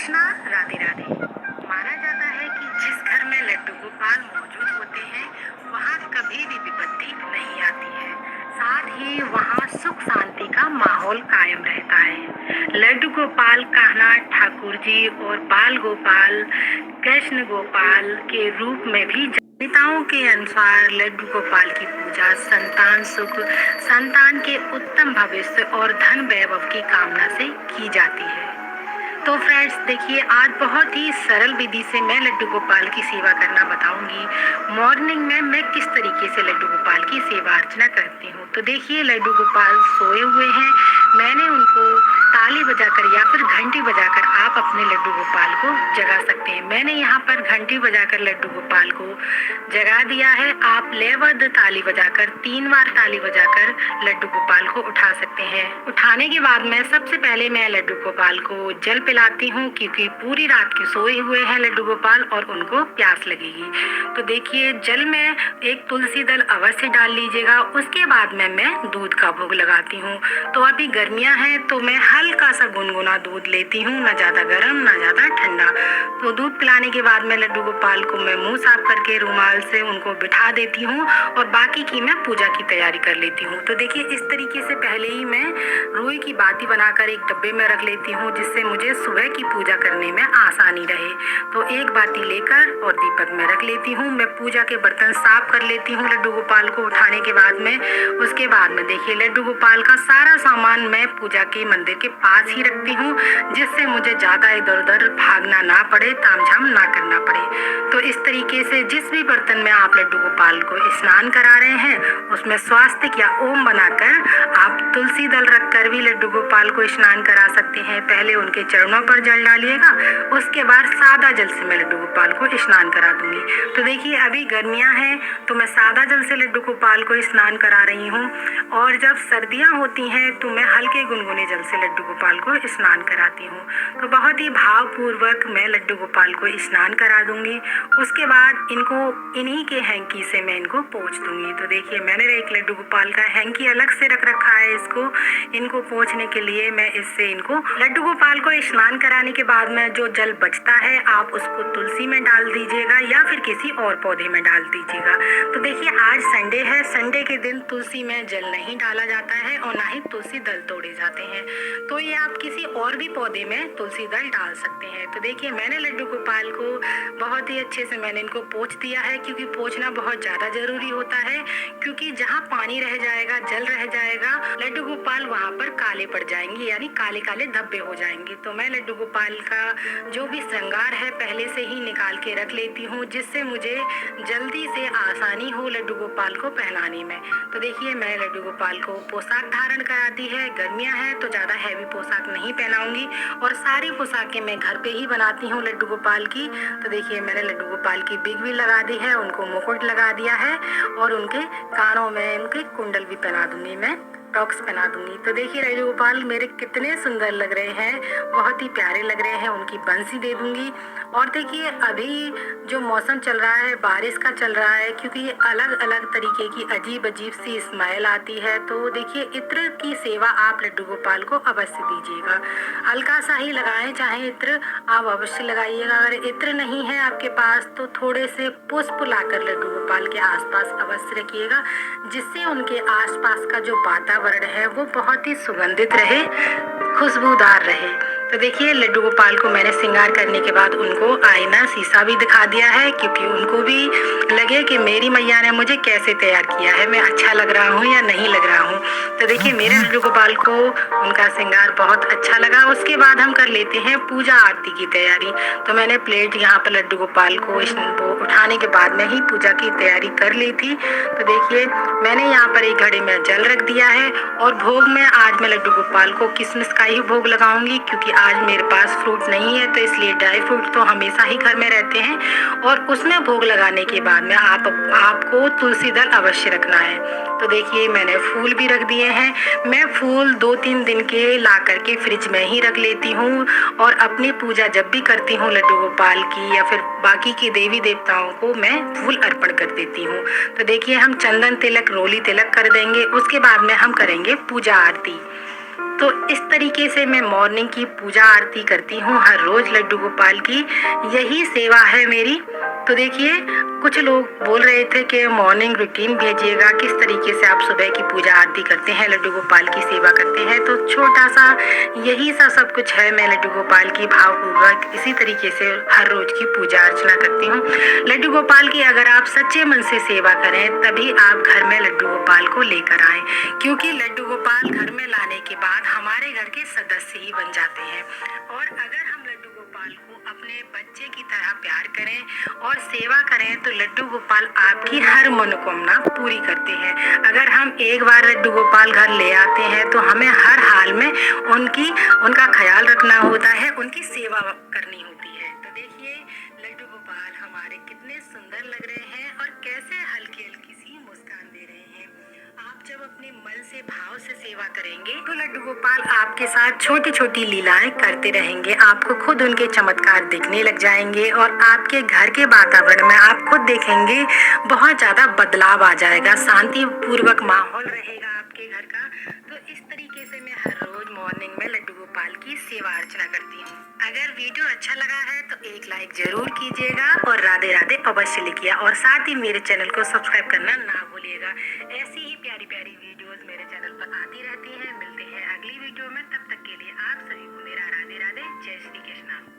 कृष्णा, राधे राधे। माना जाता है कि जिस घर में लड्डू गोपाल मौजूद होते हैं वहाँ कभी भी विपत्ति नहीं आती है। साथ ही वहाँ सुख शांति का माहौल कायम रहता है। लड्डू गोपाल कान्हा ठाकुर जी और बाल गोपाल कृष्ण गोपाल के रूप में भी मान्यताओं के अनुसार लड्डू गोपाल की पूजा संतान सुख, संतान के उत्तम भविष्य और धन वैभव की कामना से की जाती है। तो फ्रेंड्स देखिए, आज बहुत ही सरल विधि से मैं लड्डू गोपाल की सेवा करना बताऊंगी। मॉर्निंग में मैं किस तरीके से लड्डू गोपाल की सेवा अर्चना करती हूँ। तो देखिए, लड्डू गोपाल सोए हुए हैं। मैंने उनको ताली बजाकर या फिर घंटी बजाकर आप अपने लड्डू गोपाल को जगा सकते हैं। मैंने यहाँ पर घंटी बजाकर लड्डू गोपाल को जगा दिया है। आप लयबद्ध ताली बजाकर 3 बार ताली बजाकर लड्डू गोपाल को उठा सकते हैं। उठाने के बाद में सबसे पहले मैं लड्डू गोपाल को जल पिलाती हूँ, क्योंकि पूरी रात के सोए हुए हैं लड्डू गोपाल और उनको प्यास लगेगी। तो देखिए, जल में एक तुलसी दल अवश्य डाल लीजिएगा। उसके बाद में मैं दूध का भोग लगाती हूँ। तो अभी गर्मियाँ हैं तो मैं हल्का सा गुनगुना दूध लेती हूँ, ना ज़्यादा गर्म ना ज़्यादा ठंडा। तो दूध पिलाने के बाद में लड्डू गोपाल को मैं मुँह साफ करके रुमाल से उनको बिठा देती हूँ और बाकी की मैं पूजा की तैयारी कर लेती हूँ। तो देखिए, इस तरीके से पहले ही मैं रुई की बाती बनाकर एक डब्बे में रख लेती हूँ, जिससे मुझे सुबह की पूजा करने में आसानी रहे। तो एक बाती लेकर और दीपक में रख लेती हूँ। मैं पूजा के बर्तन साफ कर लेती हूँ लड्डू गोपाल को उठाने के बाद में। उसके बाद में देखिए, लड्डू गोपाल का सारा सामान मैं पूजा के मंदिर के पास ही रखती हूँ, जिससे मुझे ज़्यादा इधर उधर भागना ना पड़े, तामझाम ना करना पड़े। तो इस तरीके से जिस भी बर्तन में आप लड्डू गोपाल को स्नान करा रहे हैं उसमें स्वास्तिक या ओम बनाकर आप तुलसी दल रखकर भी लड्डू गोपाल को स्नान करा सकते हैं। पहले उनके चरणों पर जल डालिएगा, उसके बाद सादा जल से मैं लड्डू गोपाल को स्नान करा दूंगी। तो देखिए, अभी गर्मियां हैं तो मैं सादा जल से लड्डू गोपाल को स्नान करा रही हूँ, और जब सर्दियां होती हैं तो मैं हल्के गुनगुने जल से लड्डू गोपाल को स्नान कराती हूँ। तो बहुत ही भावपूर्वक मैं लड्डू गोपाल को स्नान करा दूंगी। उसके बाद इनको इन्हीं के हैंकी से मैं इनको पोंछ दूंगी। तो देखिए, मैंने एक लड्डू गोपाल का हैंकी अलग से रख रखा है। इनको पोंछने के लिए मैं इससे इनको लड्डू गोपाल को स्नान कराने के बाद में जो जल बचता है आप उसको तुलसी में डाल दीजिएगा या फिर किसी और पौधे में डाल दीजिएगा। तो देखिए, आज संडे है। संडे के दिन तुलसी में जल नहीं डाला जाता है और ना ही तुलसी दल तोड़े जाते हैं। तो ये आप किसी और भी पौधे में तुलसी दल डाल सकते हैं। तो देखिए, मैंने लड्डू गोपाल को बहुत ही अच्छे से मैंने इनको पोंछ दिया है, क्योंकि पोंछना बहुत ज़्यादा ज़रूरी होता है। क्योंकि जहाँ पानी रह जाएगा, जल रह जाएगा, लड्डू गोपाल वहाँ पर काले पड़ जाएंगे, यानी काले काले धब्बे हो जाएंगे। तो मैं लड्डू गोपाल का जो भी श्रृंगार है पहले से ही निकाल के रख लेती हूँ, जिससे मुझे जल्दी से आसानी हो लड्डू गोपाल को पहनाने में। तो देखिए, मैं लड्डू गोपाल को पोशाक धारण कराती है। गर्मियाँ हैं तो ज़्यादा हैवी पोशाक नहीं पहनाऊंगी, और सारी पोशाकें मैं घर पे ही बनाती हूँ लड्डू गोपाल की। तो देखिए, मैंने लड्डू गोपाल की बिग भी लगा दी है, उनको मुकुट लगा दिया है, और उनके कानों में उनके कुंडल भी पहना दूंगी, मैं टॉक्स पहना दूंगी। तो देखिए, लड्डू गोपाल मेरे कितने सुंदर लग रहे हैं, बहुत ही प्यारे लग रहे हैं। उनकी बंसी दे दूंगी। और देखिए, अभी जो मौसम चल रहा है बारिश का चल रहा है, क्योंकि अलग अलग तरीके की अजीब अजीब सी स्मेल आती है। तो देखिए, इत्र की सेवा आप लड्डू गोपाल को अवश्य दीजिएगा। हल्का सा ही लगाएं, चाहे इत्र आप अवश्य लगाइएगा। अगर इत्र नहीं है आपके पास तो थोड़े से पुष्प लाकर लड्डू गोपाल के आसपास अवश्य रखिएगा, जिससे उनके आसपास का जो वातावरण है वो बहुत ही सुगंधित रहे, खुशबूदार रहे। तो देखिए, लड्डू गोपाल को मैंने श्रृंगार करने के बाद उनको आईना शीशा भी दिखा दिया है, क्योंकि उनको भी लगे कि मेरी मैया ने मुझे कैसे तैयार किया है, मैं अच्छा लग रहा हूँ या नहीं लग रहा हूँ। तो देखिए, मेरे लड्डू गोपाल को उनका श्रृंगार बहुत अच्छा लगा। उसके बाद हम कर लेते हैं पूजा आरती की तैयारी। तो मैंने प्लेट यहाँ पर लड्डू गोपाल को उठाने के बाद में ही पूजा की तैयारी कर ली थी। तो देखिए, मैंने यहाँ पर एक घड़े में जल रख दिया है, और भोग में आज मैं लड्डू गोपाल को किशमिश का ही भोग लगाऊंगी, क्योंकि आज मेरे पास फ्रूट नहीं है। तो इसलिए ड्राई फ्रूट तो हमेशा ही घर में रहते हैं, और उसमें भोग लगाने के बाद में आपको तुलसी दल अवश्य रखना है। तो देखिए, मैंने फूल भी रख दिए हैं। मैं फूल 2-3 दिन के ला करके फ्रिज में ही रख लेती हूँ, और अपनी पूजा जब भी करती हूँ लड्डू गोपाल की या फिर बाकी के देवी देवताओं को मैं फूल अर्पण कर देती हूँ। तो देखिए, हम चंदन तिलक, रोली तिलक कर देंगे। उसके बाद में हम करेंगे पूजा आरती। तो इस तरीके से मैं मॉर्निंग की पूजा आरती करती हूँ हर रोज लड्डू गोपाल की, यही सेवा है मेरी। तो देखिए, कुछ लोग बोल रहे थे कि मॉर्निंग रूटीन भेजिएगा, किस तरीके से आप सुबह की पूजा आरती करते हैं, लड्डू गोपाल की सेवा करते हैं। तो छोटा सा यही सा सब कुछ है। मैं लड्डू गोपाल की भावपूर्वक इसी तरीके से हर रोज की पूजा अर्चना करती हूँ। लड्डू गोपाल की अगर आप सच्चे मन से सेवा करें तभी आप घर में लड्डू गोपाल को लेकर आएं, क्योंकि लड्डू गोपाल घर में लाने के बाद हमारे घर के सदस्य ही बन जाते हैं। और अगर हम लड्डू गोपाल को अपने बच्चे की तरह प्यार करें और सेवा करें तो लड्डू गोपाल आपकी हर मनोकामना पूरी करते हैं। अगर हम एक बार लड्डू गोपाल घर ले आते हैं तो हमें हर हाल में उनका ख्याल रखना होता है, उनकी सेवा करनी होती है। तो देखिए, लड्डू गोपाल हमारे कितने सुंदर लग रहे हैं और कैसे हल्की हल्की सी मुस्कान दे रहे हैं। आप जब अपने मन से भाव से सेवा करेंगे तो लड्डू गोपाल आपके साथ छोटी छोटी लीलाएं करते रहेंगे। आपको खुद उनके चमत्कार दिखने लग जाएंगे और आपके घर के वातावरण में आप खुद देखेंगे बहुत ज्यादा बदलाव आ जाएगा, शांति पूर्वक माहौल रहेगा आपके घर का। तो इस तरीके से मैं हर रोज मॉर्निंग में लड्डू गोपाल की सेवा अर्चना करती हूँ। अगर वीडियो अच्छा लगा है तो एक लाइक जरूर कीजिएगा और राधे राधे अवश्य लिखिए, और साथ ही मेरे चैनल को सब्सक्राइब करना ना भूलिएगा। ऐसी ही प्यारी प्यारी वीडियोस मेरे चैनल पर आती रहती हैं। मिलते हैं अगली वीडियो में, तब तक के लिए आप सभी को मेरा राधे राधे, जय श्री कृष्णा।